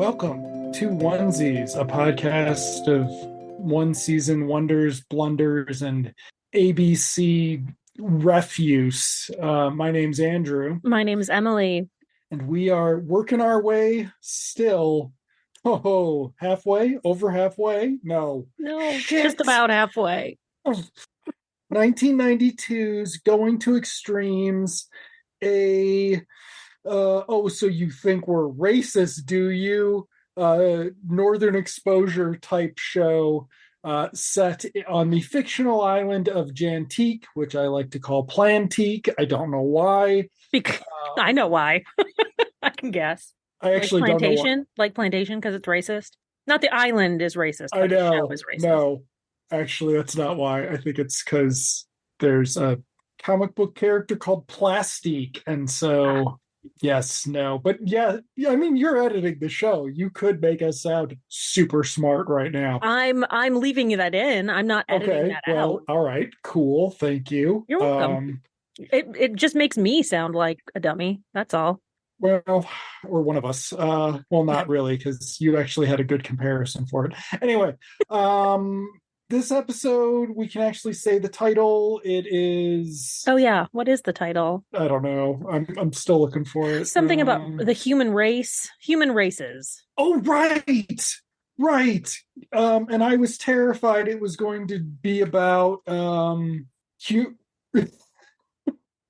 Welcome to Onesies, a podcast of one season wonders, blunders, and ABC refuse. My name's Andrew. My name's Emily. And we are working our way still. Halfway? Over halfway? No. No, Shit. just about halfway. 1992's Going to Extremes, so you think we're racist, do you? Northern Exposure type show set on the fictional island of Jantique, which I like to call Plantique. I don't know why. I know why. I can guess. I actually don't know why. Like Plantation, because it's racist. Not the island is racist, but the show is racist. No, actually, that's not why. I think it's because there's a comic book character called Plastique, and so... Yes, no, but yeah, I mean, you're editing the show. You could make us sound super smart right now. I'm leaving that in. I'm not editing that out. All right, cool. Thank you. You're welcome. It just makes me sound like a dummy. That's all. Well, or one of us. Well, not really, because you actually had a good comparison for it. Anyway, this episode, we can actually say the title. It is... Oh, yeah. What is the title? I don't know. I'm still looking for it. Something about the human race. Human races. Oh, right. And I was terrified it was going to be about... Yeah,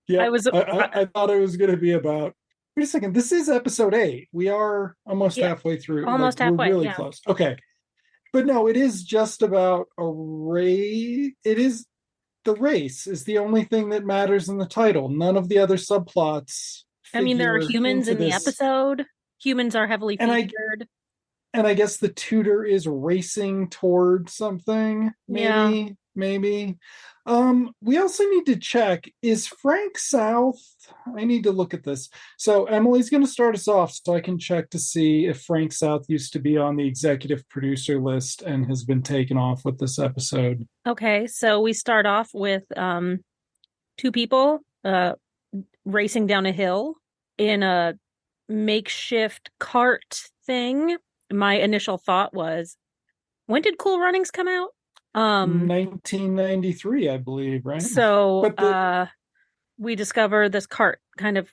I thought it was going to be about... Wait a second. This is episode 8. We are almost halfway through. Almost halfway. We're really close. Okay. But no, it is just about a race. It is the race is the only thing that matters in the title. None of the other subplots. I mean, there are humans in the episode. Humans are heavily featured. And I guess the tutor is racing toward something. Maybe. We also need to check, is Frank South? I need to look at this. So Emily's going to start us off so I can check to see if Frank South used to be on the executive producer list and has been taken off with this episode. Okay, so we start off with two people racing down a hill in a makeshift cart thing. My initial thought was, when did Cool Runnings come out? 1993, I believe, right? So we discover this cart kind of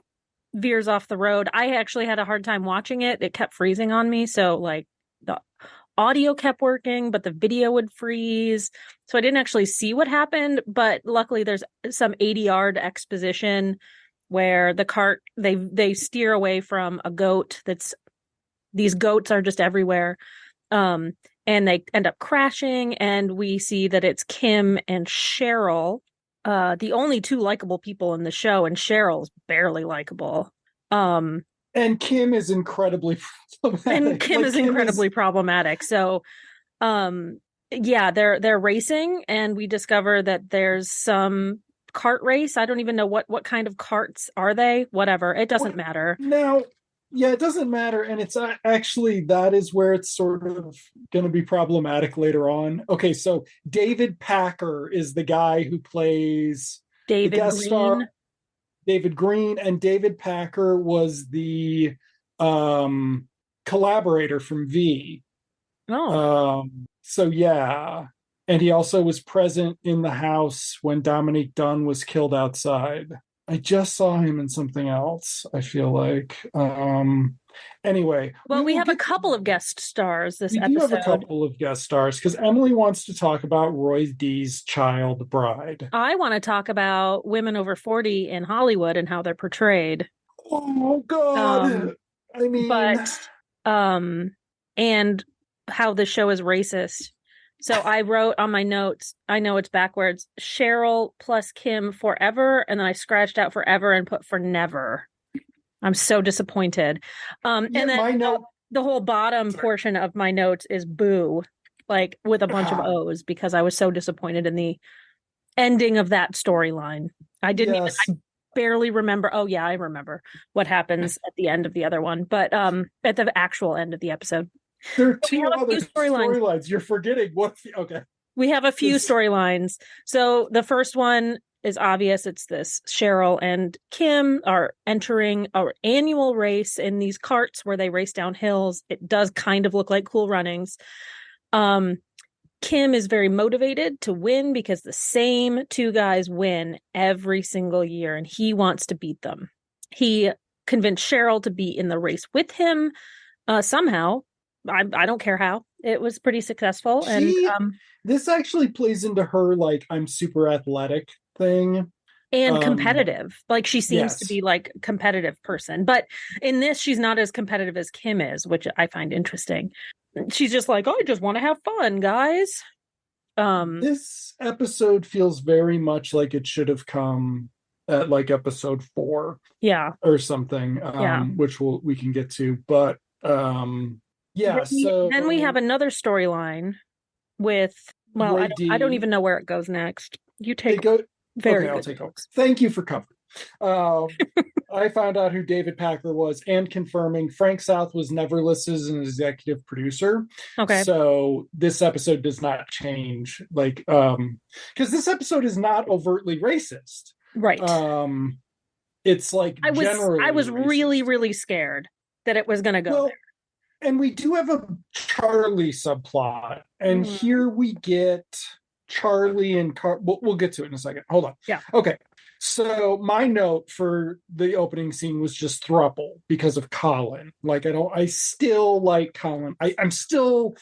veers off the road. I actually had a hard time watching it. It kept freezing on me. So like the audio kept working, but the video would freeze. So I didn't actually see what happened. But luckily there's some ADR exposition where the cart, they steer away from a goat. These goats are just everywhere. And they end up crashing, and we see that it's Kim and Cheryl, the only two likable people in the show, and Cheryl's barely likable. And Kim is incredibly problematic. So, yeah, they're racing, and we discover that there's some cart race. I don't even know what kind of carts are they. Whatever, it doesn't matter. Now. Yeah, it doesn't matter. And it's actually, that is where it's sort of going to be problematic later on. Okay, so David Packer is the guy who plays David the guest Green. Star, David Green, and David Packer was the collaborator from V. Oh. So yeah. And he also was present in the house when Dominique Dunn was killed outside. I just saw him in something else, I feel like. Anyway. Well, we have a couple of guest stars this episode. We do have a couple of guest stars, because Emily wants to talk about Roy D's Child Bride. I want to talk about women over 40 in Hollywood and how they're portrayed. Oh, God. And how the show is racist. So I wrote on my notes, I know it's backwards, Cheryl plus Kim forever, and then I scratched out forever and put for never. I'm so disappointed. And then the whole bottom portion of my notes is boo, like with a bunch of O's, because I was so disappointed in the ending of that storyline. I barely remember. Oh yeah, I remember what happens at the end of the other one, but at the actual end of the episode. There are two other storylines. You're forgetting what... Okay. We have a few storylines. So the first one is obvious. It's this: Cheryl and Kim are entering our annual race in these carts where they race down hills. It does kind of look like Cool Runnings. Kim is very motivated to win because the same two guys win every single year, and he wants to beat them. He convinced Cheryl to be in the race with him somehow. I don't care how. It was pretty successful. This actually plays into her, like, I'm super athletic thing. And competitive. Like, she seems to Yes. be like a competitive person. But in this, she's not as competitive as Kim is, which I find interesting. She's just like, oh, I just want to have fun, guys. This episode feels very much like it should have come at like episode 4. Yeah. Or something. Which we can get to. But yeah, then we have another storyline with, well, I don't even know where it goes next. You take very good. I'll take over. Thank you for covering. I found out who David Packer was and confirming Frank South was never listed as an executive producer. Okay. So this episode does not change, like, because this episode is not overtly racist. Right. It's like I was racist. really, really scared that it was going to go there. And we do have a Charlie subplot, and here we get Charlie and we'll get to it in a second. Hold on. Yeah. Okay. So my note for the opening scene was just throuple because of Colin. Like, I still like Colin. I'm still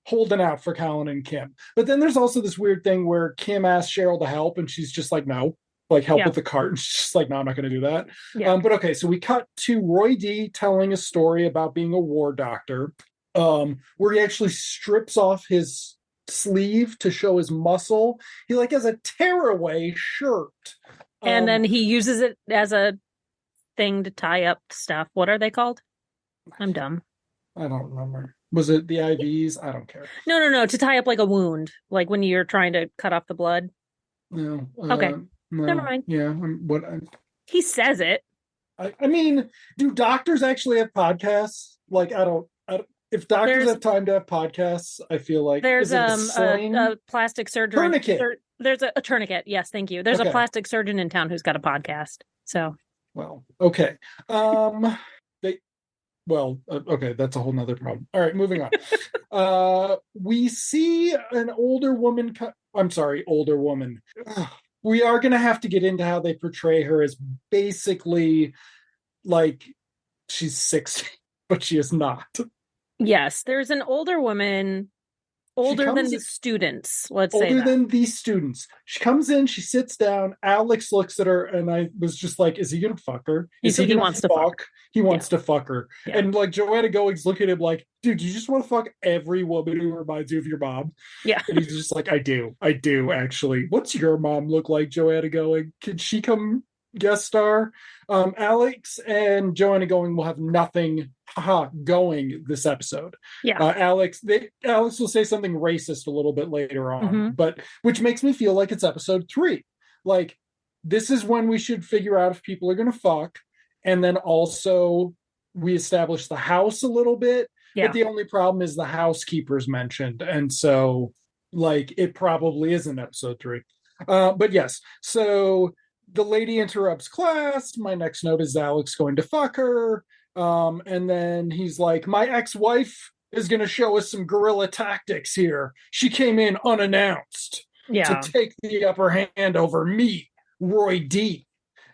holding out for Colin and Kim. But then there's also this weird thing where Kim asks Cheryl to help, and she's just like, no. Like, help with the cart. And she's just like, no, I'm not going to do that. Yeah. But okay, so we cut to Roy D telling a story about being a war doctor, where he actually strips off his sleeve to show his muscle. He like has a tearaway shirt. And then he uses it as a thing to tie up stuff. What are they called? I'm dumb. I don't remember. Was it the IVs? I don't care. No. To tie up like a wound, like when you're trying to cut off the blood. No. Okay. Never mind. Yeah. He says it. I mean, do doctors actually have podcasts? Like, I don't. If doctors have time to have podcasts, I feel like there's a plastic surgeon. Tourniquet. There's a tourniquet. Yes, thank you. There's a plastic surgeon in town who's got a podcast. So. Well, okay. Okay, that's a whole nother problem. All right, moving on. We see an older woman. Older woman. We are going to have to get into how they portray her as basically like she's 60, but she is not. Yes, there's an older woman, older than the students. Let's say older than these students. She comes in, she sits down. Alex looks at her, and I was just like, "Is he gonna fuck her? He wants to fuck. He wants to fuck her." Yeah. And like Joanna Going's looking at him like, "Dude, you just want to fuck every woman who reminds you of your mom?" Yeah. And he's just like, "I do actually. What's your mom look like, Joanna Going? Can she come guest star?" Alex and Joanna Going will have nothing going this episode. Yeah. Alex will say something racist a little bit later on, but which makes me feel like it's episode 3. Like, this is when we should figure out if people are going to fuck, and then also we establish the house a little bit. Yeah. But the only problem is the housekeeper's mentioned, and so like it probably isn't episode 3. But yes, so the lady interrupts class. My next note is Alex going to fuck her. And then he's like, my ex-wife is going to show us some guerrilla tactics here. She came in unannounced to take the upper hand over me, Roy D.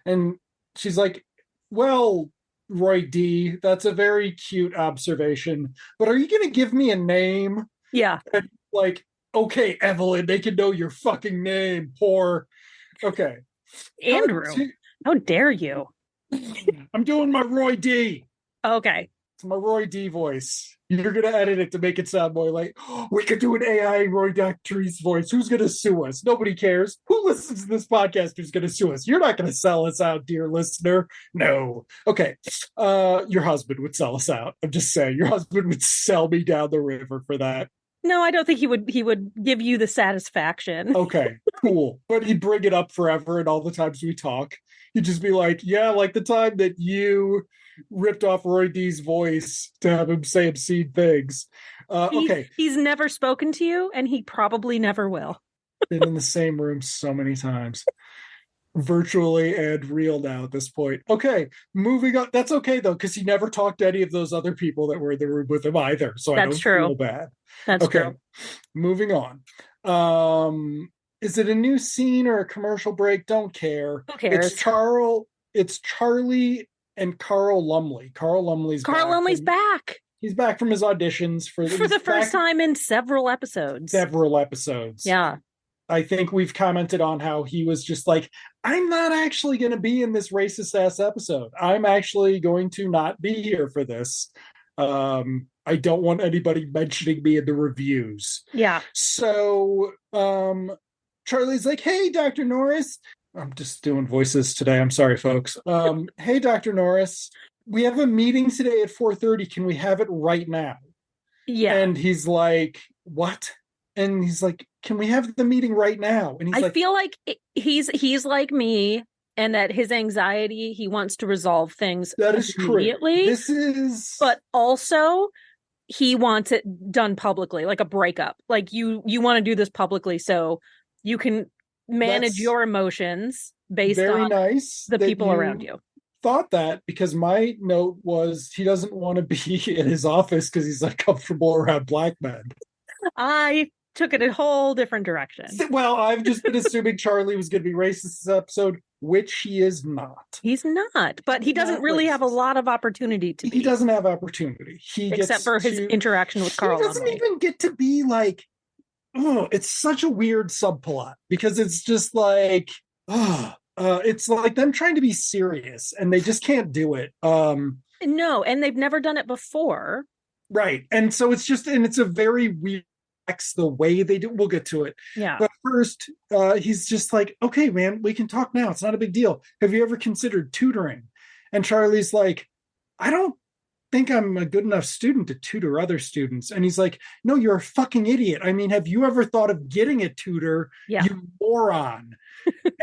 And she's like, well, Roy D, that's a very cute observation, but are you going to give me a name? Yeah. And like, okay, Evelyn, they can know your fucking name, whore. Okay. Andrew, how dare you? I'm doing my Roy D. Okay. It's my Roy D voice. You're going to edit it to make it sound more like, oh, we could do an AI Roy Doctry's voice. Who's going to sue us? Nobody cares. Who listens to this podcast who's going to sue us? You're not going to sell us out, dear listener. No. Okay. Your husband would sell us out. I'm just saying, your husband would sell me down the river for that. No, I don't think he would give you the satisfaction. Okay, cool. But he'd bring it up forever, and all the times we talk, he'd just be like, yeah, like the time that you ripped off Roy D's voice to have him say obscene things. Okay. He's never spoken to you, and he probably never will. Been in the same room so many times. virtually and real now at this point. Okay, moving on. That's okay though, because he never talked to any of those other people that were in the room with him either. So I That's don't true. feel bad. That's Okay, true. moving on. Is it a new scene or a commercial break? Don't care. Who cares? It's Charlie and Carl Lumley. Carl Lumley's Carl back Lumley's from back he's back from his auditions for he's the first back time in several episodes. several episodes. Yeah. I think we've commented on how he was just like, I'm not actually going to be in this racist ass episode. I'm actually going to not be here for this. I don't want anybody mentioning me in the reviews. Yeah. So Charlie's like, hey, Dr. Norris. I'm just doing voices today. I'm sorry, folks. Hey, Dr. Norris. We have a meeting today at 4:30. Can we have it right now? Yeah. And he's like, what? And he's like, can we have the meeting right now? And he's I like, feel like he's like me, and that his anxiety, he wants to resolve things that is immediately. True. This is, but also he wants it done publicly, like a breakup. Like you want to do this publicly so you can manage your emotions based very on nice the people around you. Thought that, because my note was he doesn't want to be in his office because he's uncomfortable around black men. I took it a whole different direction. Well, I've just been assuming Charlie was going to be racist this episode, which he is not. He's not, but he doesn't really have a lot of opportunity to be. He doesn't have opportunity. Except for his interaction with Carl. He doesn't even get to be like, oh, it's such a weird subplot because it's just like, it's like them trying to be serious and they just can't do it. No, and they've never done it before. Right. And so it's just, and it's a very weird, the way they do. We'll get to it. Yeah. But first, he's just like, okay, man, we can talk now. It's not a big deal. Have you ever considered tutoring? And Charlie's like, I don't think I'm a good enough student to tutor other students. And he's like, no, you're a fucking idiot. I mean, have you ever thought of getting a tutor? Yeah. You moron.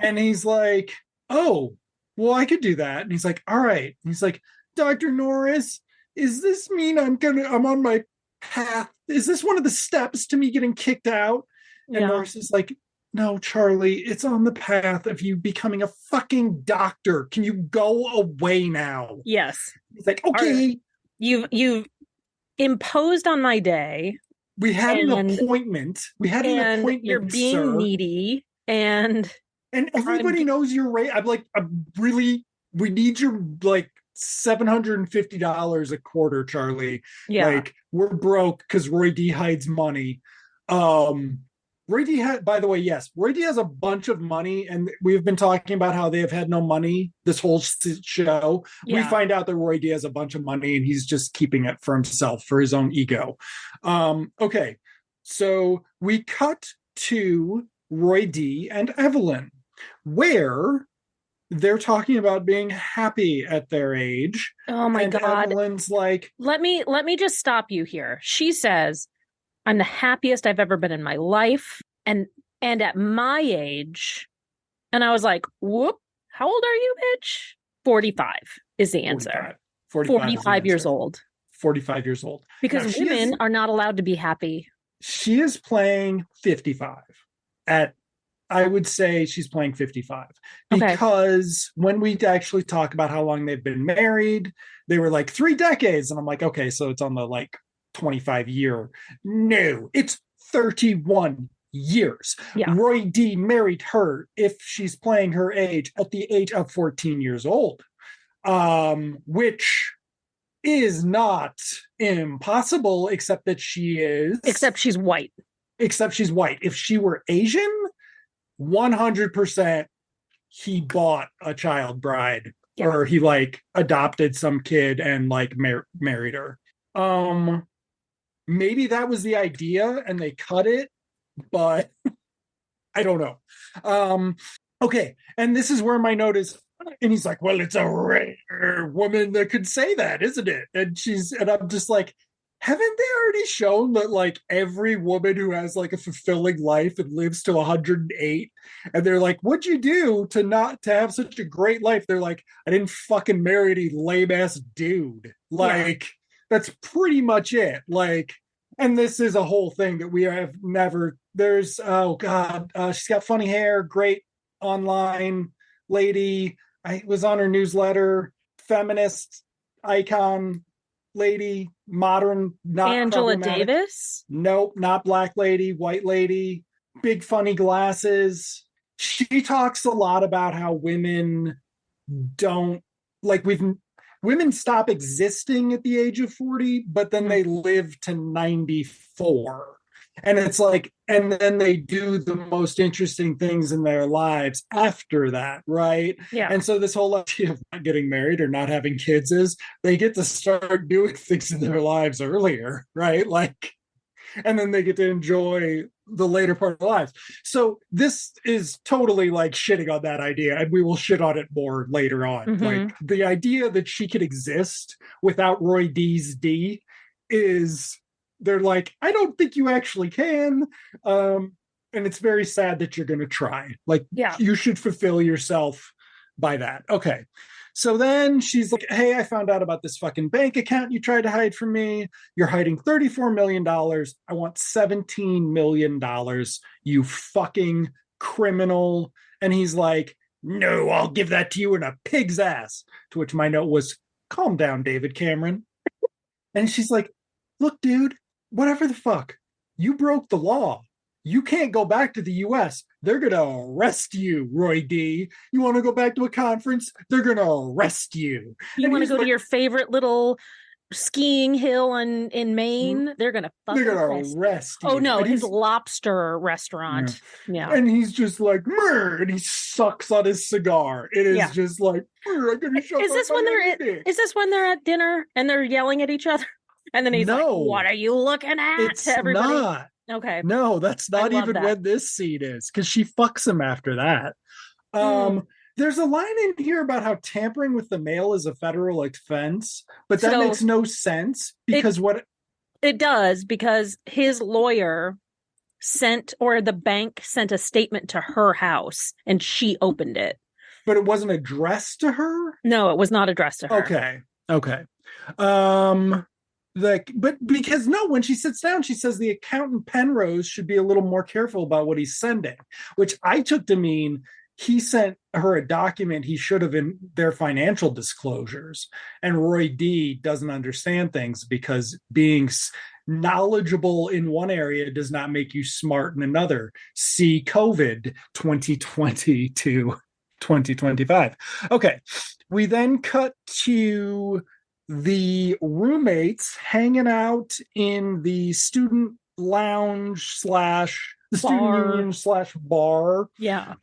And he's like, oh, well, I could do that. And he's like, all right. And he's like, Dr. Norris, is this mean I'm on my path? Is this one of the steps to me getting kicked out? And Norris is like, no, Charlie, it's on the path of you becoming a fucking doctor. Can you go away now? Yes. He's like, okay. You've imposed on my day. We had an appointment. You're being sir. Needy. And everybody knows you're right. We need your like $750 a quarter, Charlie. Yeah. Like, we're broke because Roy D hides money. Roy D by the way, yes, Roy D has a bunch of money, and we've been talking about how they have had no money this whole show. Yeah. We find out that Roy D has a bunch of money and he's just keeping it for himself, for his own ego. Okay, so we cut to Roy D and Evelyn, where they're talking about being happy at their age. Oh my God. Evelyn's like, let me just stop you here. She says, I'm the happiest I've ever been in my life. And at my age. And I was like, whoop, how old are you, bitch? 45 is the answer. 45 years old. 45 years old. Because women are not allowed to be happy. She is playing 55 I would say she's playing 55 because when we actually talk about how long they've been married, they were like 3 decades. And I'm like, okay, so it's on the like 25 year. No, it's 31 years. Yeah. Roy D married her, if she's playing her age, at the age of 14 years old, which is not impossible, except she's white. If she were Asian, 100% he bought a child bride, or he like adopted some kid and like married her. Maybe that was the idea and they cut it, but I don't know. Okay, and this is where my note is, and he's like, well, it's a rare woman that could say that, isn't it? And I'm just like, haven't they already shown that like every woman who has like a fulfilling life and lives to 108, and they're like, what'd you do to have such a great life? They're like, I didn't fucking marry any lame ass dude. Like, that's pretty much it. Like, and this is a whole thing that we have never, there's, she's got funny hair, great online lady. I was on her newsletter, feminist icon lady, modern, not Angela problematic. Davis? Nope, not black lady, white lady, big funny glasses. She talks a lot about how women don't like we've women stop existing at the age of 40, but then they live to 94. And it's like, and then they do the most interesting things in their lives after that, right? Yeah. And so this whole idea of not getting married or not having kids is they get to start doing things in their lives earlier, right? Like, and then they get to enjoy the later part of their lives. So this is totally like shitting on that idea, and we will shit on it more later on. Mm-hmm. Like the idea that she could exist without Roy D's D is, they're like, I don't think you actually can. And it's very sad that you're going to try. Like, yeah, you should fulfill yourself by that. Okay. So then she's like, hey, I found out about this fucking bank account you tried to hide from me. You're hiding $34 million. I want $17 million, you fucking criminal. And he's like, no, I'll give that to you in a pig's ass. To which my note was, calm down, David Cameron. And she's like, look, dude, whatever the fuck, you broke the law. You can't go back to the US. They're going to arrest you, Roy D. You want to go back to a conference? They're going to arrest you. You want to go to your favorite little skiing hill in Maine? They're going to arrest you. Oh, no, his lobster restaurant. Yeah. And he's just like, and he sucks on his cigar. It is just like, I'm going to shut Is this when they're at dinner and they're yelling at each other? And then he's like, what are you looking at? It's not. Okay. No, that's not even when this scene is, because she fucks him after that. There's a line in here about how tampering with the mail is a federal offense, but that makes no sense because it does, because his lawyer the bank sent a statement to her house and she opened it. But it wasn't addressed to her? No, it was not addressed to her. Okay. But because when she sits down, she says the accountant Penrose should be a little more careful about what he's sending, which I took to mean he sent her a document he should have in their financial disclosures. And Roy D doesn't understand things because being knowledgeable in one area does not make you smart in another. See COVID 2020 to 2025. Okay. We then cut to the roommates hanging out in the student lounge / the student union / bar. Yeah.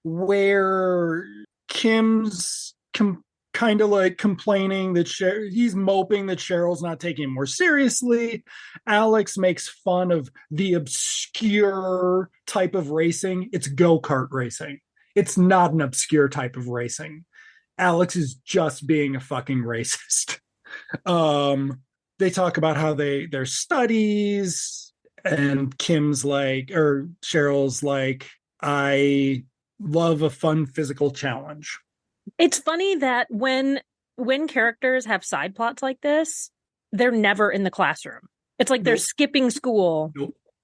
Where Kim's kind of like complaining that he's moping that Cheryl's not taking him more seriously. Alex makes fun of the obscure type of racing. It's go-kart racing. It's not an obscure type of racing. Alex is just being a fucking racist. They talk about how their studies, and Kim's like, or Cheryl's like, I love a fun physical challenge. It's funny that when characters have side plots like this, they're never in the classroom. It's like they're skipping school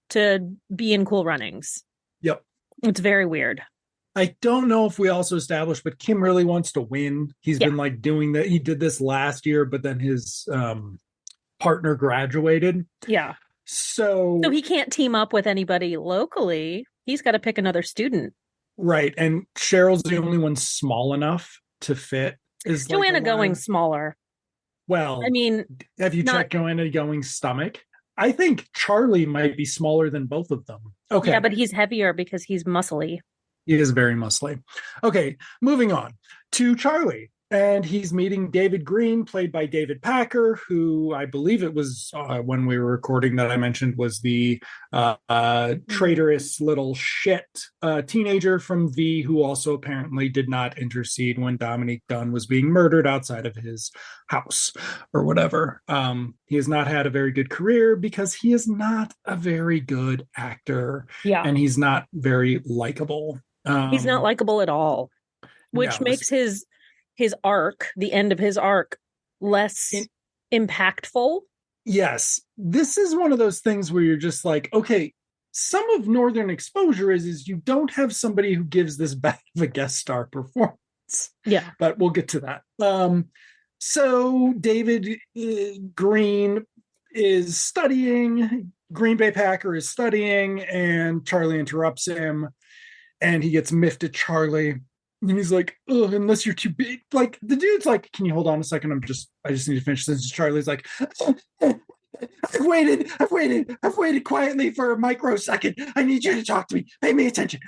to be in Cool Runnings. Yep. It's very weird. I don't know if we also established, but Kim really wants to win. He's been like doing that. He did this last year, but then his partner graduated. Yeah. So he can't team up with anybody locally. He's got to pick another student. Right. And Cheryl's the only one small enough to fit. Is Joanna Going's smaller. Well, I mean, have you checked Joanna Going's stomach? I think Charlie might be smaller than both of them. Okay. Yeah, but he's heavier because he's muscly. He is very muscly. Okay, moving on to Charlie. And he's meeting David Green, played by David Packer, who I believe it was when we were recording that I mentioned was the traitorous little shit teenager from V, who also apparently did not intercede when Dominique Dunn was being murdered outside of his house or whatever. He has not had a very good career because he is not a very good actor. Yeah. And he's not very likable. He's not likable at all, which makes his arc, the end of his arc, less impactful. Yes. This is one of those things where you're just like, okay, some of Northern Exposure is you don't have somebody who gives this bad of a guest star performance. Yeah. But we'll get to that. So David Green is studying, Green Bay Packer is studying, and Charlie interrupts him, and he gets miffed at Charlie. And he's like, oh, unless you're too big. Like, the dude's like, can you hold on a second? I just need to finish this. Charlie's like, I've waited quietly for a microsecond. I need you to talk to me. Pay me attention.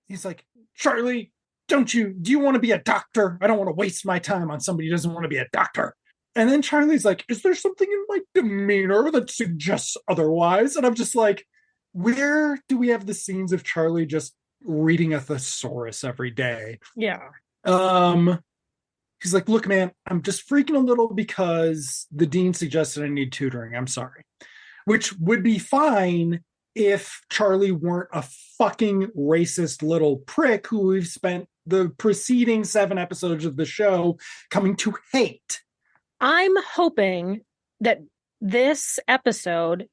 He's like, Charlie, do you want to be a doctor? I don't want to waste my time on somebody who doesn't want to be a doctor. And then Charlie's like, is there something in my demeanor that suggests otherwise? And I'm just like, where do we have the scenes of Charlie just reading a thesaurus every day? Yeah. He's like, look, man, I'm just freaking a little because the dean suggested I need tutoring. I'm sorry. Which would be fine if Charlie weren't a fucking racist little prick who we've spent the preceding 7 episodes of the show coming to hate. I'm hoping that this episode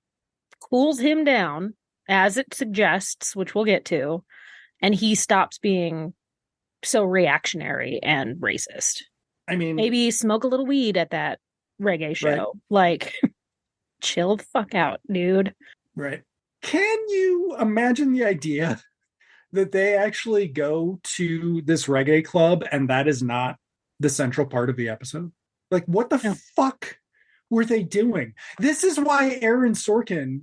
cools him down, as it suggests, which we'll get to, and he stops being so reactionary and racist. I mean, maybe smoke a little weed at that reggae show. Right. Like, chill the fuck out, dude. Right. Can you imagine the idea that they actually go to this reggae club and that is not the central part of the episode? Like, what the fuck were they doing? This is why Aaron Sorkin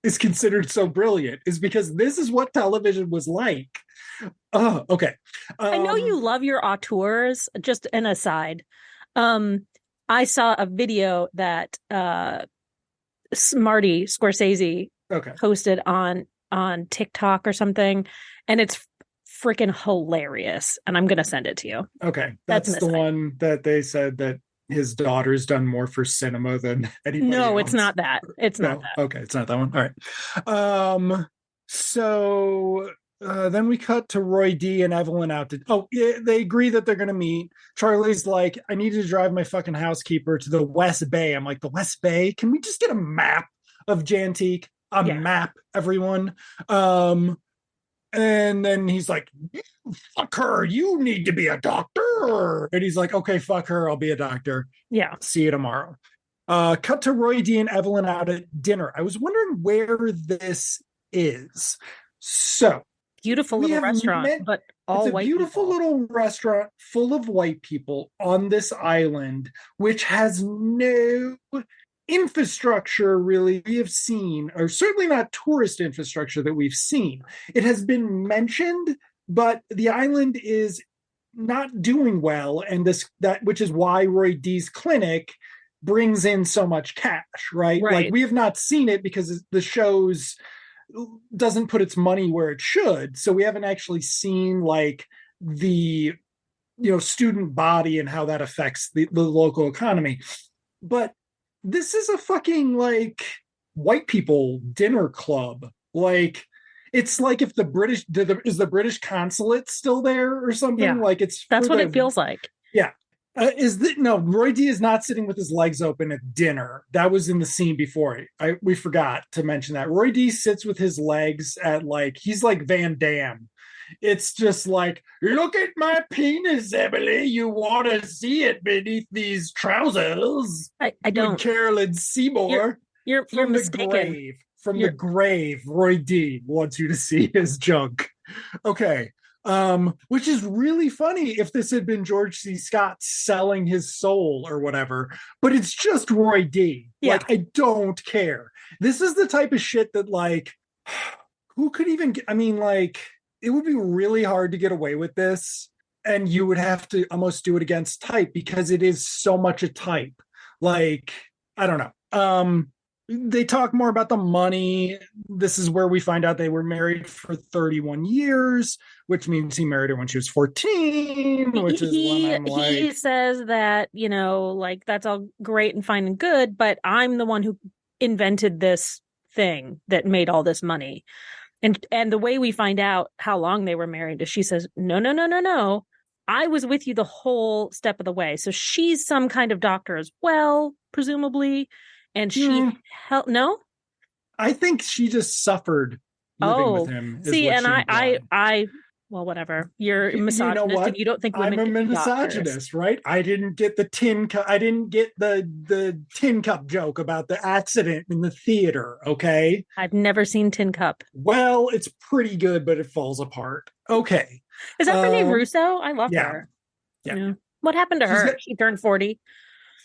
is considered so brilliant, is because this is what television was like. Oh, okay. I know you love your auteurs. Just an aside. I saw a video that Marty Scorsese posted on TikTok or something, and it's freaking hilarious. And I'm going to send it to you. Okay. That's the one that they said that his daughter's done more for cinema than anybody else. No, it's not that. It's not that. Okay, it's not that one. All right. So then we cut to Roy D and Evelyn out to they agree that they're gonna meet. Charlie's like, I need to drive my fucking housekeeper to the West Bay. I'm like, the West Bay? Can we just get a map of Jantique? Map, everyone. And then he's like, fuck her, you need to be a doctor. And he's like, okay, fuck her, I'll be a doctor. Yeah. See you tomorrow. Cut to Roy D and Evelyn out at dinner. I was wondering where this is. So beautiful little restaurant, but all white. It's a beautiful little restaurant full of white people on this island, which has no infrastructure really we have seen, or certainly not tourist infrastructure that we've seen. It has been mentioned, but the island is not doing well, and which is why Roy D's clinic brings in so much cash, right? Like, we have not seen it because the show's doesn't put its money where it should, so we haven't actually seen like the student body and how that affects the local economy. But this is a fucking like white people dinner club. Like, it's like if the British consulate still there or something? Yeah. Like, that's what it feels like. Yeah. Roy D is not sitting with his legs open at dinner. That was in the scene before. We forgot to mention that. Roy D sits with his legs at he's like Van Damme. It's just like, look at my penis, Emily. You want to see it beneath these trousers? I don't. Carolyn Seymour. You're mistaken. The grave, Roy D wants you to see his junk. Okay. Which is really funny if this had been George C. Scott selling his soul or whatever, but it's just Roy D. Yeah. Like, I don't care. This is the type of shit that, like, who could even get, I mean, like, it would be really hard to get away with this, and you would have to almost do it against type because it is so much a type. Like, I don't know. They talk more about the money. This is where we find out they were married for 31 years, which means he married her when she was 14, which is when I'm like... He says that, like, that's all great and fine and good, but I'm the one who invented this thing that made all this money. And the way we find out how long they were married is she says, no. I was with you the whole step of the way. So she's some kind of doctor as well, presumably. And she no? I think she just suffered living with Oh, him, is see, what and she implied. well, whatever. You're a You know misogynist, and what? you don't think I'm women a can be doctors. misogynist, right? I didn't get the tin cup. I didn't get the tin cup joke about the accident in the theater. Okay. I've never seen Tin Cup. Well, it's pretty good, but it falls apart. Okay. Is that Renee Um. Russo? I love Yeah. her. Yeah. Yeah. What happened to She's her? got. She turned 40.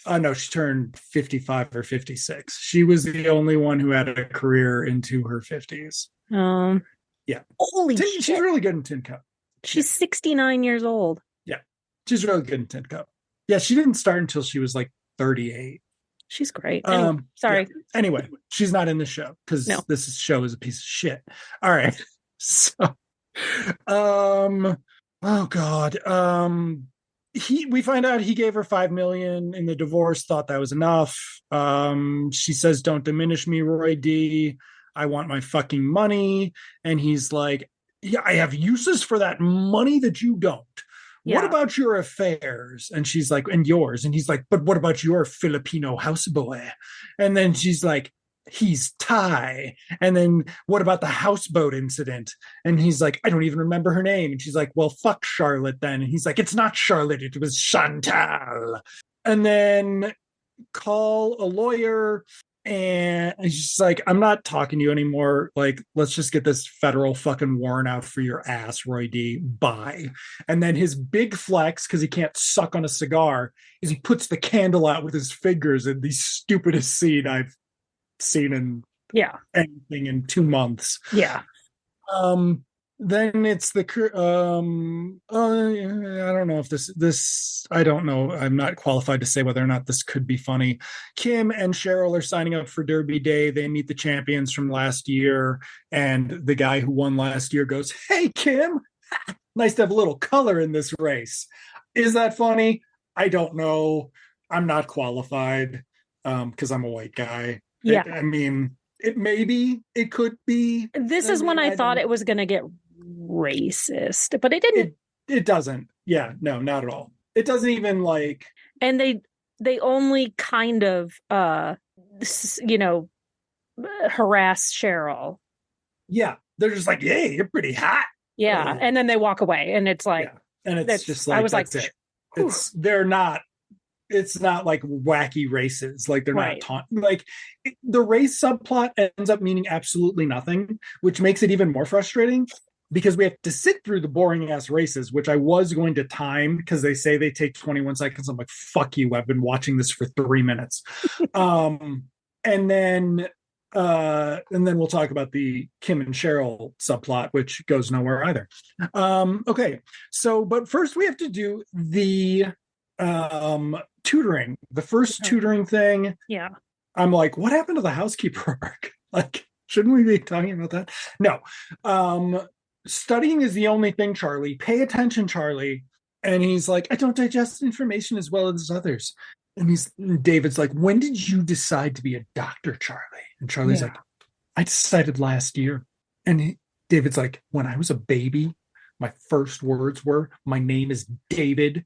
No, she turned 55 or 56. She was the only one who had a career into her 50s. Um, Yeah. Holy She's shit. really good in Tin Cup. Yeah. She's 69 years old. Yeah. She's really good in Tin Cup. Yeah. She didn't start until she was like 38. She's great. Anyway, Yeah. sorry. Anyway, she's not in the show because No. show is a piece of shit. All right. So, um, oh God. We find out he gave her 5 million in the divorce, thought that was enough. She says, "Don't diminish me, Roy D. I want my fucking money." And he's like, "Yeah, I have uses for that money that you don't. What Yeah. about your affairs?" And she's like, "And yours?" And he's like, "But what about your Filipino houseboy?" And then she's like, "He's Thai." And then what about the houseboat incident? And he's like, "I don't even remember her name." And she's like, "Well, fuck Charlotte then." And he's like, "It's not Charlotte, it was Chantal." And then call a lawyer. And she's like, "I'm not talking to you anymore. Like, let's just get this federal fucking warrant out for your ass, Roy D. Bye." And then his big flex, because he can't suck on a cigar, is he puts the candle out with his fingers in the stupidest scene I've seen in Yeah. anything in 2 months. Yeah. Um, then it's the I don't know if this I don't know. I'm not qualified to say whether or not this could be funny. Kim and Cheryl are signing up for Derby Day. They meet the champions from last year, and the guy who won last year goes, "Hey Kim, nice to have a little color in this race." Is that funny? I don't know. I'm not qualified because I'm a white guy. Yeah. I mean, it could be. This I is when mean, I I thought don't. it was going to get racist, but it didn't. It doesn't. Yeah, no, not at all. It doesn't even like. And they only kind of you know, harass Cheryl. Yeah, they're just like, "Hey, you're pretty hot." Yeah, and then they walk away, and it's like Yeah, and it's that's. just I like was like, that's it. whew. They're not. It's not like wacky races. Like they're not Right. like the race subplot ends up meaning absolutely nothing, which makes it even more frustrating because we have to sit through the boring ass races, which I was going to time because they say they take 21 seconds. I'm like, fuck you. I've been watching this for 3 minutes. um, and then we'll talk about the Kim and Cheryl subplot, which goes nowhere either. Okay. So, but first we have to do the tutoring. The first tutoring thing. Yeah. I'm like, what happened to the housekeeper arc? Like, shouldn't we be talking about that? No. Studying is the only thing, Charlie. Pay attention, Charlie. And he's like, "I don't digest information as well as others." And David's like, "When did you decide to be a doctor, Charlie?" And Charlie's like, "I decided last year." And David's like, "When I was a baby, my first words were, my name is David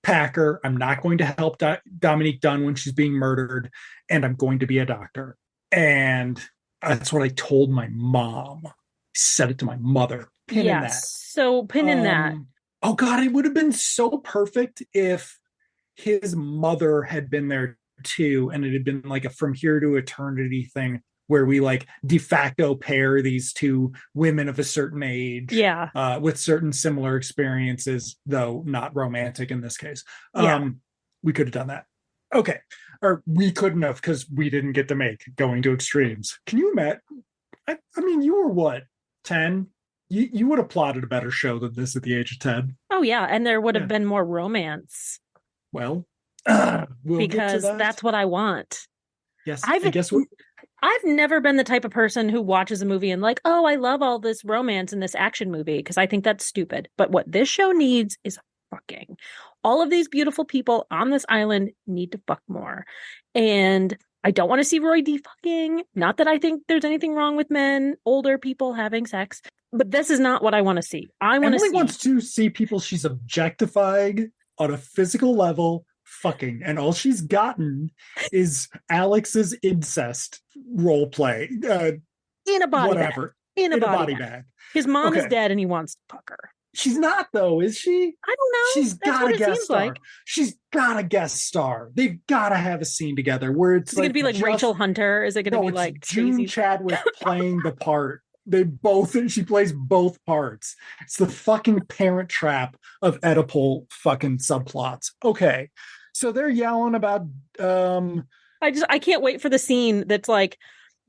Packer. I'm not going to help Dominique Dunn when she's being murdered, and I'm going to be a doctor." And that's what I told my mom. I said it to my mother. Pin in that. So pin in that. Oh God, it would have been so perfect if his mother had been there too, and it had been like a from here to eternity thing where we like de facto pair these two women of a certain age, with certain similar experiences, though not romantic in this case. We could have done that. Okay. Or we couldn't have because we didn't get to make going to extremes. Can you imagine? I mean, you were what, 10? You would have plotted a better show than this at the age of 10. Oh yeah, and there would have been more romance. Well, we'll because that's what I want. Yes, I guess I've never been the type of person who watches a movie and like, oh, I love all this romance in this action movie because I think that's stupid. But what this show needs is fucking. All of these beautiful people on this island need to fuck more. And I don't want to see Roy D fucking. Not that I think there's anything wrong with men, older people having sex, but this is not what I want to see. Emily wants to see people she's objectifying on a physical level fucking, and all she's gotten is Alex's incest role play. In a body Whatever. bag. In a body bag. bag. His mom is Okay. dead and he wants to fuck her. She's not, though, is she? I don't know. She's That's got what a it guest seems star. like. She's got a guest star. They've got to have a scene together where it's Is it going to be like Rachel Hunter? Is it going to be like June Stacey? Chadwick playing the part? She plays both parts. It's the fucking Parent Trap of Oedipal fucking subplots. Okay. So they're yelling about I can't wait for the scene that's like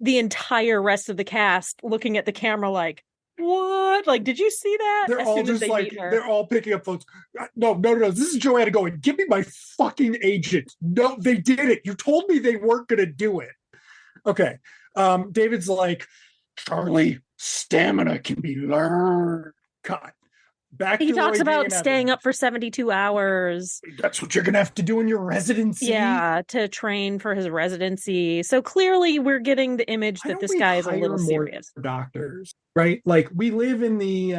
the entire rest of the cast looking at the camera like, what? Like, did you see that? they're as all soon just as they like meet her. they're all picking up phones. No. This is Joanna going, give me my fucking agent. No, they did it. You told me they weren't gonna do it. Okay. David's like, Charlie, stamina can be learned. Cut. Back He to talks Roy D about and staying Evelyn. up for 72 hours. That's what you're gonna have to do in your residency. Yeah, to train for his residency. So clearly we're getting the image that this guy is a little serious. Doctors, right? Like we live in the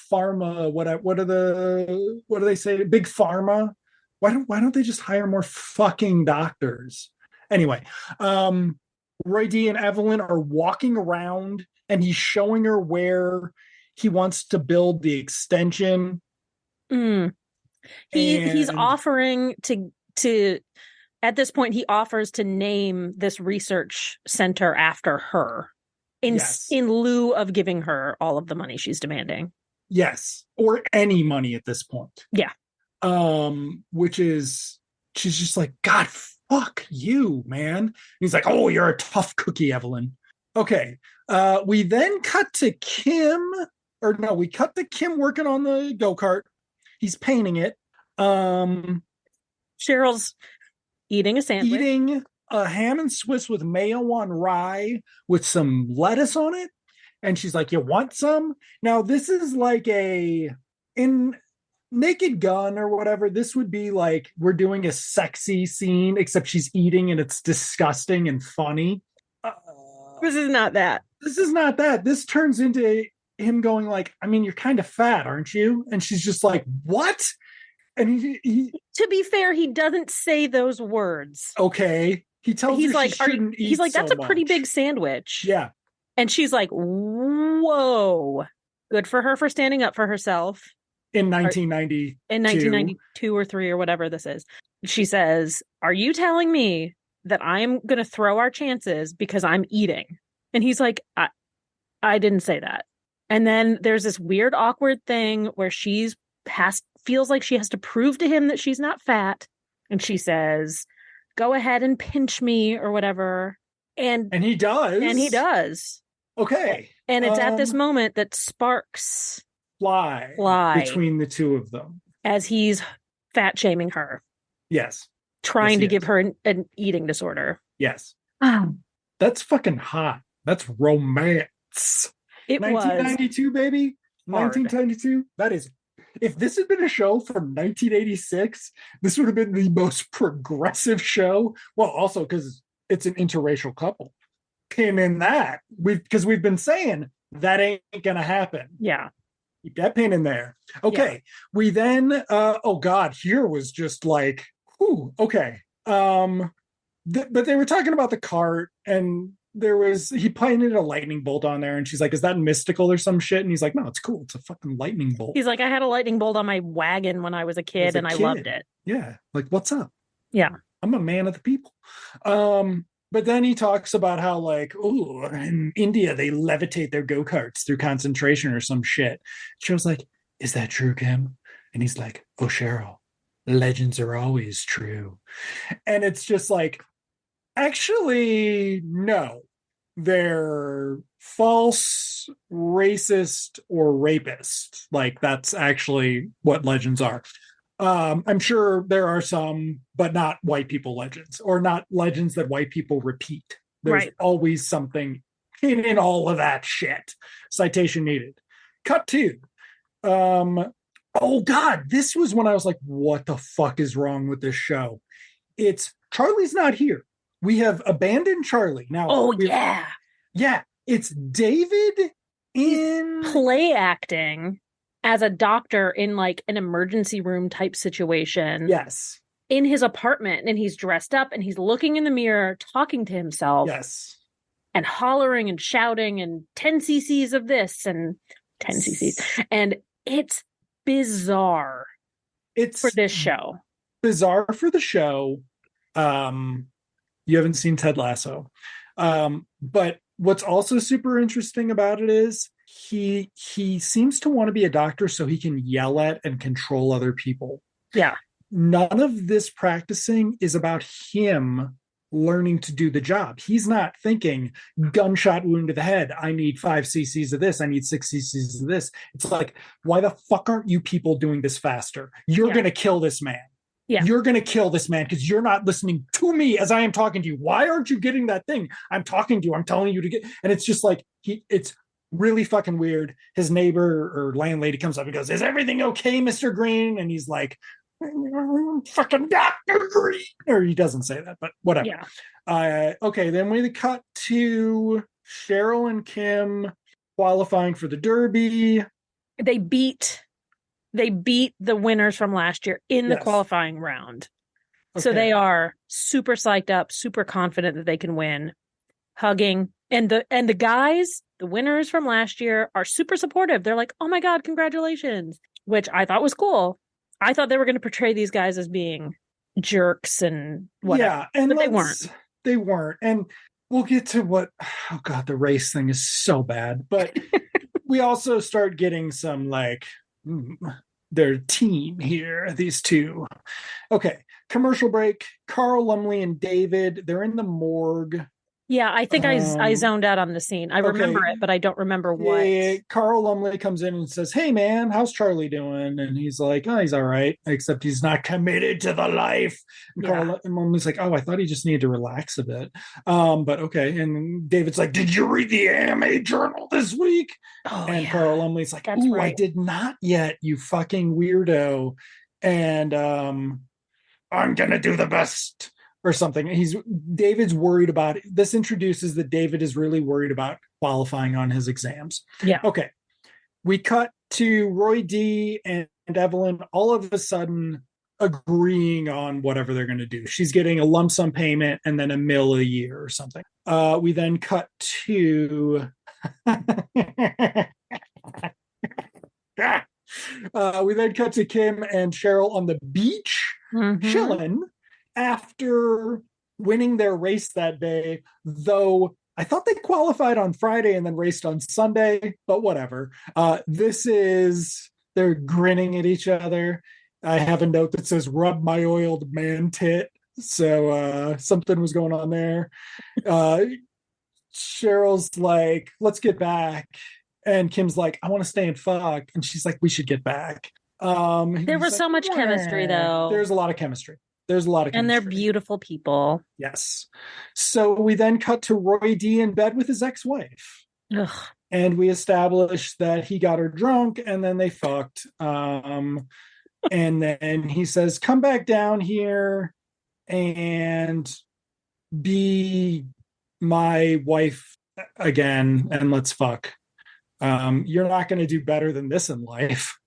pharma. What do they say? Big pharma. Why don't they just hire more fucking doctors? Anyway, Roy D and Evelyn are walking around, and he's showing her where he wants to build the extension. He's offering to at this point he offers to name this research center after her in lieu of giving her all of the money she's demanding. Yes, or any money at this point. Yeah. Which is, she's just like, God, fuck you, man. And he's like, oh, you're a tough cookie, Evelyn. Okay. We then cut to Kim working on the go-kart. He's painting it. Cheryl's eating a sandwich. Eating a ham and Swiss with mayo on rye with some lettuce on it. And she's like, you want some? Now, this is like in Naked Gun or whatever, this would be like we're doing a sexy scene, except she's eating and it's disgusting and funny. This is not that. This turns into him going like, I mean, you're kind of fat, aren't you? And she's just like, what? And he to be fair, he doesn't say those words. Okay. He tells her like, she shouldn't eat. He's like, that's so a pretty much. big sandwich. Yeah. And she's like, whoa. Good for her for standing up for herself. In 1992. In 1992 or 3 or whatever this is. She says, are you telling me that I'm going to throw our chances because I'm eating? And he's like, I didn't say that. And then there's this weird, awkward thing where feels like she has to prove to him that she's not fat. And she says, go ahead and pinch me or whatever. And he does. Okay. And it's at this moment that sparks fly between the two of them. As he's fat shaming her. Yes. Trying to give her an eating disorder. Yes. That's fucking hot. That's romance. It 1992, baby. Hard. 1992. That is, if this had been a show from 1986, this would have been the most progressive show. Well, also because it's an interracial couple. Pin in that. Because we've been saying that ain't gonna happen. Yeah. Keep that pin in there. Okay. Yeah. We then oh God, here was just like, whew, okay. But they were talking about the cart, and he painted a lightning bolt on there, and she's like, is that mystical or some shit? And he's like, no, it's cool. It's a fucking lightning bolt. He's like, I had a lightning bolt on my wagon when I was a kid, I loved it. Yeah. Like, what's up? Yeah. I'm a man of the people. But then he talks about how, like, oh, in India, they levitate their go-karts through concentration or some shit. Cheryl's like, is that true, Kim? And he's like, oh, Cheryl, legends are always true. And it's just like, actually, no. They're false, racist, or rapist. Like, that's actually what legends are. I'm sure there are some, but not white people legends, or not legends that white people repeat. There's always something in all of that shit. Citation needed. Cut to. Oh God, this was when I was like, what the fuck is wrong with this show? It's Charlie's not here. We have abandoned Charlie. Now. Oh yeah. Yeah. It's David in play acting as a doctor in like an emergency room type situation. Yes. in his apartment and he's dressed up and he's looking in the mirror, talking to himself. Yes. And hollering and shouting and 10 cc's of this and 10 cc's. And it's bizarre for this show. Bizarre for the show. You haven't seen Ted Lasso. But what's also super interesting about it is he seems to want to be a doctor so he can yell at and control other people. Yeah. None of this practicing is about him learning to do the job. He's not thinking gunshot wound to the head. I need 5 cc's of this. I need 6 cc's of this. It's like, why the fuck aren't you people doing this faster? You're going to kill this man. Yeah. You're going to kill this man because you're not listening to me as I am talking to you. Why aren't you getting that thing? I'm talking to you. I'm telling you to get. And it's just like, it's really fucking weird. His neighbor or landlady comes up and goes, "Is everything okay, Mr. Green?" And he's like, "Fucking Dr. Green," or he doesn't say that, but whatever. Yeah. Okay, then we cut to Cheryl and Kim qualifying for the Derby. They beat the winners from last year in the qualifying round. Okay. So they are super psyched up, super confident that they can win, hugging. And the guys, the winners from last year, are super supportive. They're like, "Oh my God, congratulations," which I thought was cool. I thought they were going to portray these guys as being jerks and whatever. Yeah, but they weren't. They weren't. And we'll get to oh God, the race thing is so bad. But we also start getting some like their team here, these two. Okay, commercial break. Carl Lumley and David, they're in the morgue. Yeah, I think I zoned out on the scene. I remember it, but I don't remember what. Yeah, Carl Lumley comes in and says, "Hey, man, how's Charlie doing?" And he's like, "Oh, he's all right, except he's not committed to the life." And Carl Lumley's like, "Oh, I thought he just needed to relax a bit." But okay. And David's like, "Did you read the AMA journal this week?" Oh, and Carl Lumley's like, "Ooh, right. I did not yet, you fucking weirdo." And I'm going to do the best. Or something. David's worried about it. This introduces that David is really worried about qualifying on his exams. Yeah. Okay. We cut to Roy D and Evelyn all of a sudden agreeing on whatever they're going to do. She's getting a lump sum payment and then $1 million a year or something. We then cut to Kim and Cheryl on the beach, chilling. After winning their race that day, though I thought they qualified on Friday and then raced on Sunday, but whatever. They're grinning at each other. I have a note that says, "Rub my oiled man tit." So something was going on there. Cheryl's like, "Let's get back." And Kim's like, "I want to stay and fuck." And she's like, "We should get back." There was so much chemistry, though. There's a lot of chemistry. And they're beautiful people. Yes. So we then cut to Roy D in bed with his ex-wife. Ugh. And we establish that he got her drunk and then they fucked. And then he says, "Come back down here and be my wife again and let's fuck. You're not going to do better than this in life."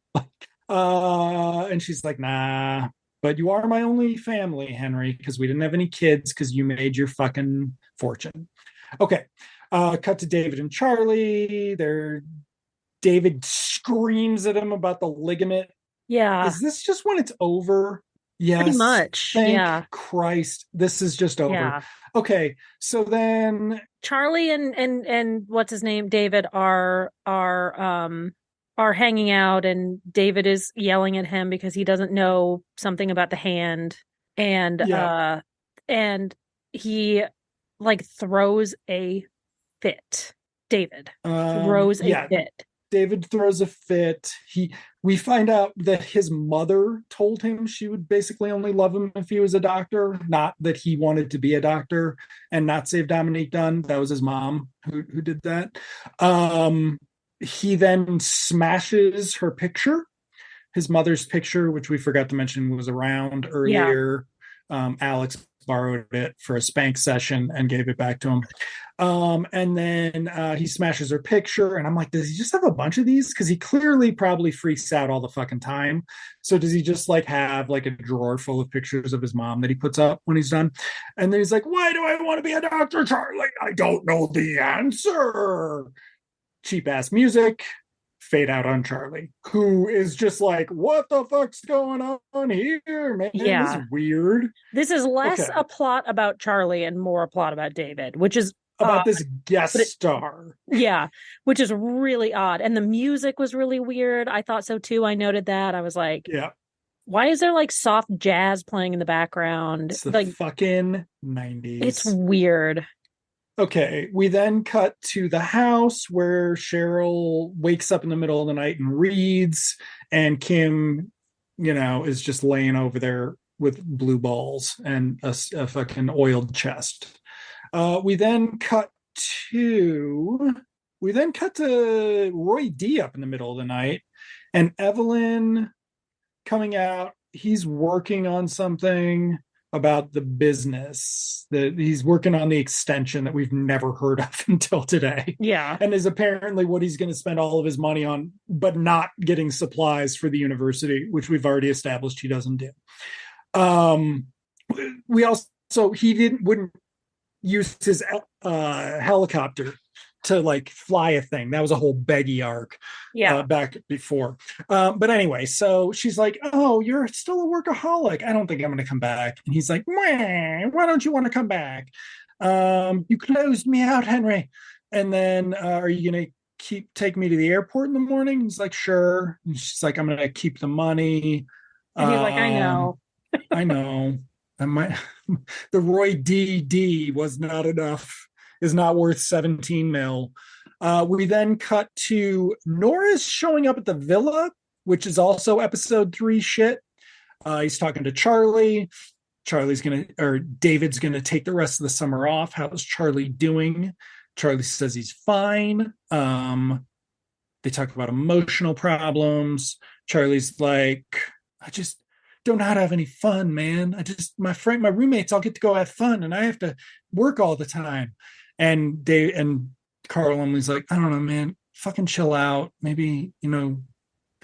And she's like, "Nah. But you are my only family, Henry, because we didn't have any kids because you made your fucking fortune." Okay. Cut to David and Charlie. David screams at him about the ligament. Yeah. Is this just when it's over? Yes. Pretty much. Thank Christ. This is just over. Yeah. Okay. So then Charlie and what's his name? David are hanging out, and David is yelling at him because he doesn't know something about the hand, and he like throws a fit. David throws a fit. David throws a fit. We find out that his mother told him she would basically only love him if he was a doctor, not that he wanted to be a doctor and not save Dominique Dunn. That was his mom who did that. He then smashes her picture. His mother's picture, which we forgot to mention, was around earlier. Yeah. Alex borrowed it for a spank session and gave it back to him. And then he smashes her picture, and I'm like, does he just have a bunch of these? Because he clearly probably freaks out all the fucking time. So does he just like have like a drawer full of pictures of his mom that he puts up when he's done? And then he's like, why do I want to be a doctor, Charlie? I don't know the answer. Cheap ass music. Fade out on Charlie, who is just like, what the fuck's going on here, man? This is Yeah. weird. This is less Okay. a plot about Charlie and more a plot about David, which is About odd. this guest But star. yeah, which is really odd. And the music was really weird. I thought so too. I noted that. I was like, Yeah. why is there like soft jazz playing in the background? It's the Like, fucking it's 90s. weird. Okay, we then cut to the house where Cheryl wakes up in the middle of the night and reads, and Kim, is just laying over there with blue balls and a fucking oiled chest. We then cut to Roy D up in the middle of the night, and Evelyn coming out. He's working on something about the business that he's working on, the extension that we've never heard of until today, Yeah. and is apparently what he's going to spend all of his money on, but not getting supplies for the university, which we've already established he doesn't do. We also he didn't wouldn't use his helicopter to like fly a thing. That was a whole beggy arc back before. But anyway, so she's like, oh, you're still a workaholic. I don't think I'm going to come back. And he's like, why don't you want to come back? You closed me out, Henry. And then are you going to take me to the airport in the morning? He's like, sure. And she's like, I'm going to keep the money. And he's like, I know. I know. I might the Roy D was not enough, is not worth 17 mil. We then cut to Norris showing up at the villa, which is also episode 3 shit. He's talking to Charlie. David's gonna take the rest of the summer off. How's Charlie doing? Charlie says he's fine. They talk about emotional problems. Charlie's like, I just don't know how to have any fun, man. My roommates all get to go have fun, and I have to work all the time. And Carl Emily's like, I don't know, man. Fucking chill out. Maybe go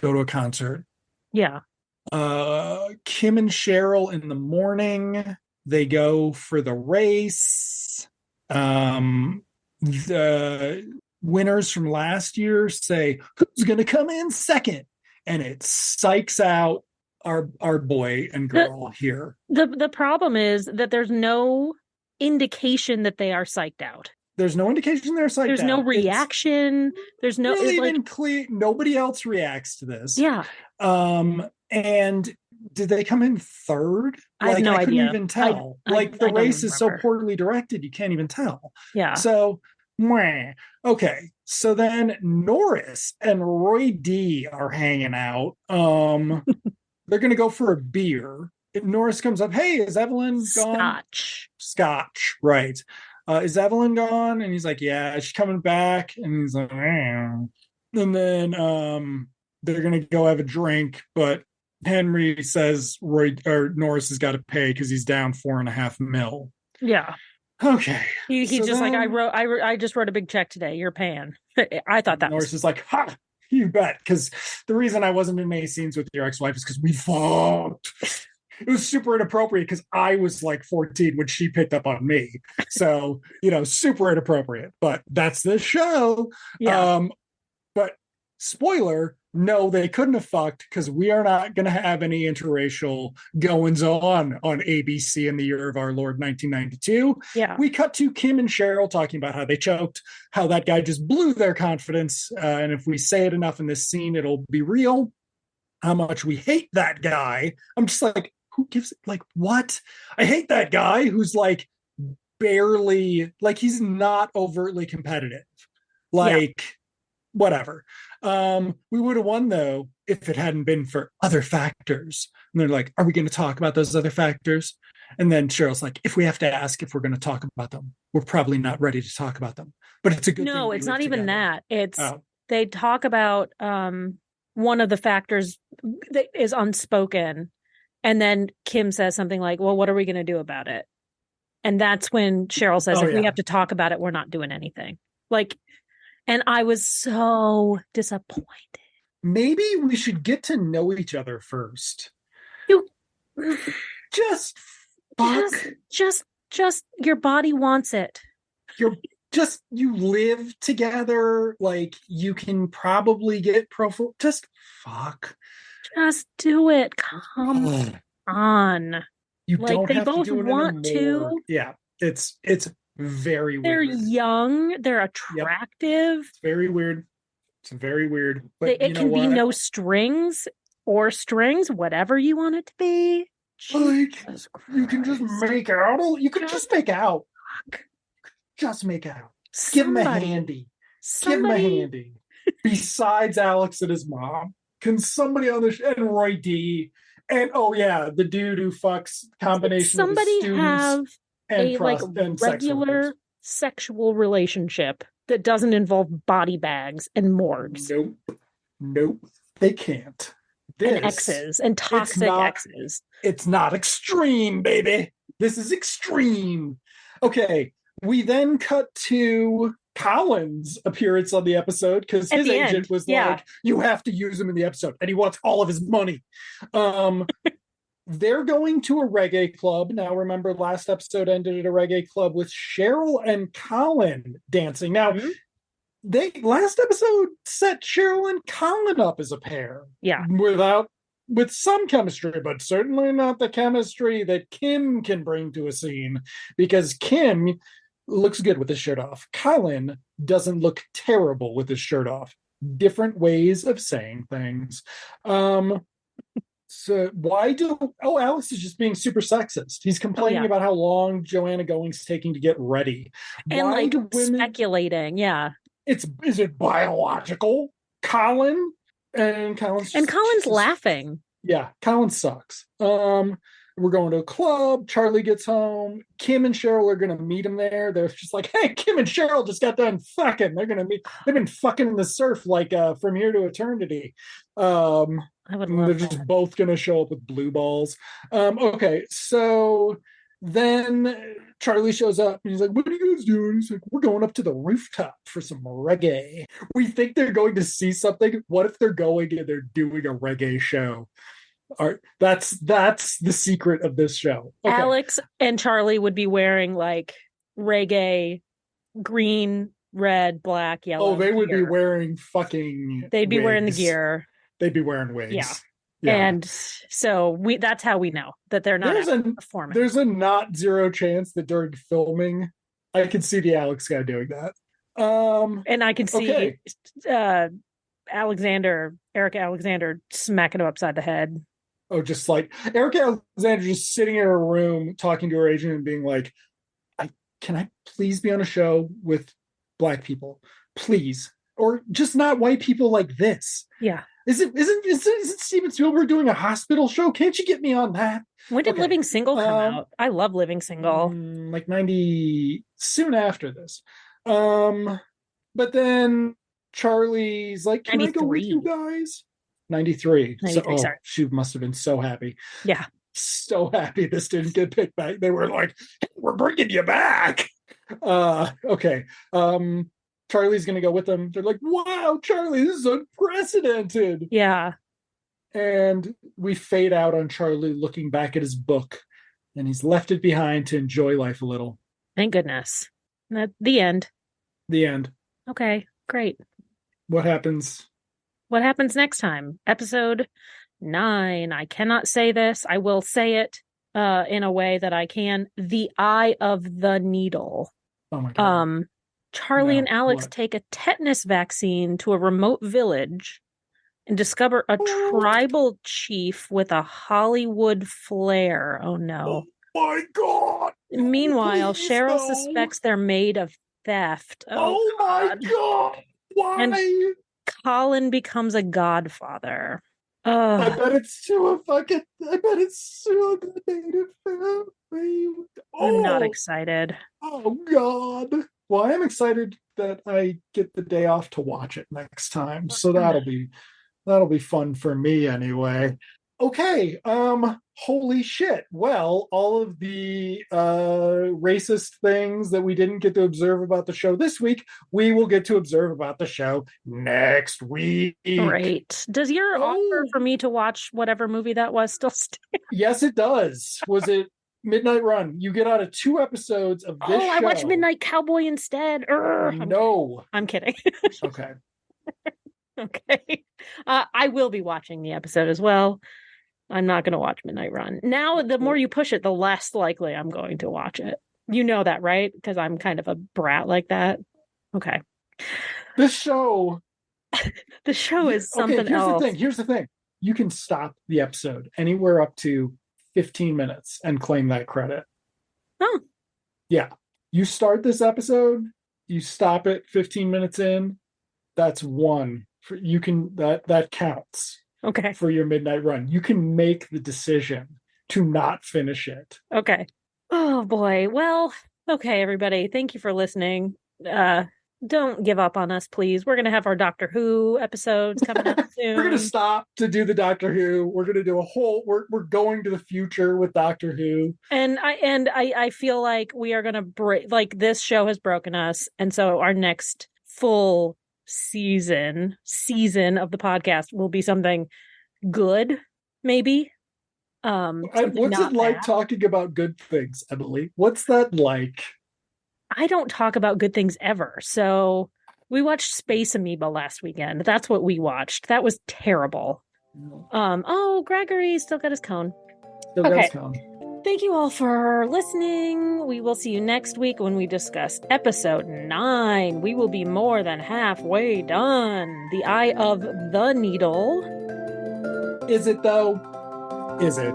to a concert. Yeah. Kim and Cheryl in the morning, they go for the race. The winners from last year say, who's going to come in second? And it psychs out our boy and girl here. The problem is that there's no indication that they are psyched out. There's no indication they're psyched out. There's no reaction. There's no really even clear. Nobody else reacts to this. Yeah. And did they come in third? I have no idea. I couldn't even tell. The race is so poorly directed, you can't even tell. Yeah. So, okay. So then Norris and Roy D are hanging out. They're going to go for a beer. Norris comes up, hey, is Evelyn gone? Scotch, right. Is Evelyn gone? And he's like, yeah, she's coming back. And he's like, and then they're going to go have a drink, but Henry says Norris has got to pay because he's down $4.5 million. Yeah. Okay. He's so just then, I just wrote a big check today. You're paying. I thought that Norris is like, ha, you bet. Because the reason I wasn't in any scenes with your ex-wife is because we fucked. It was super inappropriate because I was like 14 when she picked up on me. So, super inappropriate. But that's the show. Yeah. But spoiler, no, they couldn't have fucked because we are not going to have any interracial goings on ABC in the year of our Lord 1992. Yeah. We cut to Kim and Cheryl talking about how they choked, how that guy just blew their confidence. And if we say it enough in this scene, it'll be real. How much we hate that guy. I'm just like, who gives it? Like, what? I hate that guy who's like barely, like, he's not overtly competitive. Whatever. We would have won though if it hadn't been for other factors. And they're like, are we going to talk about those other factors? And then Cheryl's like, if we have to ask if we're going to talk about them, we're probably not ready to talk about them. But it's a good thing. No, it's not even that. It's Oh. They talk about one of the factors that is unspoken. And then Kim says something like, well, what are we going to do about it? And that's when Cheryl says, Oh if we yeah. have to talk about it, we're not doing anything. Like, and I was so disappointed. Maybe we should get to know each other first. You Just just, fuck. just your body wants it. You're just you live together. Like you can probably get profile. Just fuck. Just do it. Come on. You Like don't they have to both do it in a want morgue. to. Yeah, it's very They're weird. young, they're Yep, attractive. it's very weird. It's very weird. But you It know can be what? no strings or strings, whatever you want it to be. Like Jesus you can just Christ. make out. You can just make out. Just make out. Give him a Somebody, handy. Give him a somebody, handy. Besides Alex and his mom, can somebody on the and Roy D and oh yeah, the dude who fucks combination of his somebody students have and a like and sex workers. regular sexual relationship that doesn't involve body bags and morgues Nope. Nope. They can't. and This exes and it's toxic not exes. it's not extreme, baby. This is extreme. Okay. We then cut to Colin's appearance on the episode because At his the agent end, was yeah. like, you have to use him in the episode, and he wants all of his money. Um, they're going to a reggae club. Now, remember, last episode ended at a reggae club with Cheryl and Colin dancing. Now, Mhm. they last episode set Cheryl and Colin up as a pair. Yeah. With some chemistry, but certainly not the chemistry that Kim can bring to a scene, because Kim looks good with his shirt off. Colin doesn't look terrible with his shirt off. Different ways of saying things. So why do Alex is just being super sexist. He's Oh complaining yeah. about how long Joanna Going's taking to get ready. And Why like do women speculating, yeah. is it biological? Colin and Colin's And just like, Colin's Jesus. laughing. Yeah, Colin sucks. We're going to a club. Charlie gets home. Kim and Cheryl are gonna meet him there. They're just like, hey, Kim and Cheryl just got done fucking. They're gonna meet. They've been fucking in the surf like from here to eternity. I would love They're that. just both gonna show up with blue balls. Okay, so then Charlie shows up and he's like, what are you guys doing? He's like, we're going up to the rooftop for some reggae. We think they're going to see something. What if they're going and they're doing a reggae show? That's the secret of this show. Okay. Alex and Charlie would be wearing like reggae, green, red, black, yellow. Oh, they would gear. be wearing fucking They'd be wigs. wearing the gear. They'd be wearing wigs. Yeah. Yeah. And so that's how we know that they're not performing. There's a not zero chance that during filming, I could see the Alex guy doing that. And I can see Eric Alexander smacking him upside the head. Oh, just like Eric Alexander just sitting in her room talking to her agent and being like, can I please be on a show with Black people? Please. Or just not white people like this. Yeah. Isn't Steven Spielberg doing a hospital show? Can't you get me on that? When did Living Single come out? I love Living Single. Like 90, soon after this. But then Charlie's like, can 93. I go with you guys? 93. Sorry. She must have been so happy. Yeah. So happy this didn't get picked back. They were like, we're bringing you back. Okay. Charlie's gonna go with them. They're like, wow, Charlie, this is unprecedented. Yeah. And we fade out on Charlie looking back at his book, and he's left it behind to enjoy life a little. Thank goodness. The end. The end. Okay, great. What happens? What happens next time? Episode 9. I cannot say this. I will say it in a way that I can. The Eye of the Needle. Oh my God. Charlie and Alex take a tetanus vaccine to a remote village and discover a tribal chief with a Hollywood flair. Oh no. Oh my God. Meanwhile, Cheryl suspects they're made of theft. Oh my God. Why? And Colin becomes a godfather. I bet it's to a native family. I'm not excited. Oh God. Well, I am excited that I get the day off to watch it next time. So that'll be fun for me anyway. Okay, holy shit. Well, all of the racist things that we didn't get to observe about the show this week, we will get to observe about the show next week. Right. Does your offer Oh, for me to watch whatever movie that was still stand? yes, it does. Was it Midnight Run? You get out of 2 episodes of this Oh, I watched show. Midnight Cowboy instead. I'm kidding. No. I'm kidding. Okay. Okay. I will be watching the episode as well. I'm not going to watch Midnight Run. Now, the more you push it, the less likely I'm going to watch it. You know that, right? Because I'm kind of a brat like that. Okay. This show. The show is Okay, something else. Here's the thing. You can stop the episode anywhere up to 15 minutes and claim that credit. Oh, Yeah. You start this episode, you stop it 15 minutes in, that's one. You can that counts okay. for your midnight run. You can make the decision to not finish it. Okay. Oh boy. Well, okay, everybody. Thank you for listening. Don't give up on us, please. We're gonna have our Doctor Who episodes coming up soon. We're gonna stop to do the Doctor Who. We're gonna do a whole. We're going to the future with Doctor Who. And I feel like we are gonna break. Like this show has broken us, and so our next full season of the podcast will be something good, maybe. What's it like bad. talking about good things, Emily? What's that like? I don't talk about good things ever. So we watched Space Amoeba last weekend. That's what we watched. That was terrible. Oh, Gregory still got his cone. Still got his cone. Thank you all for listening. We will see you next week when we discuss episode 9. We will be more than halfway done. The Eye of the Needle. Is it though? Is it?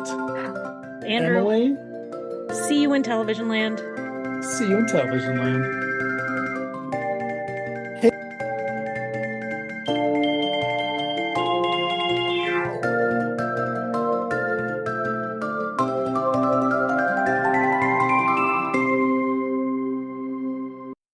Andrew, Emily? see you in Television Land. See you in Television Land.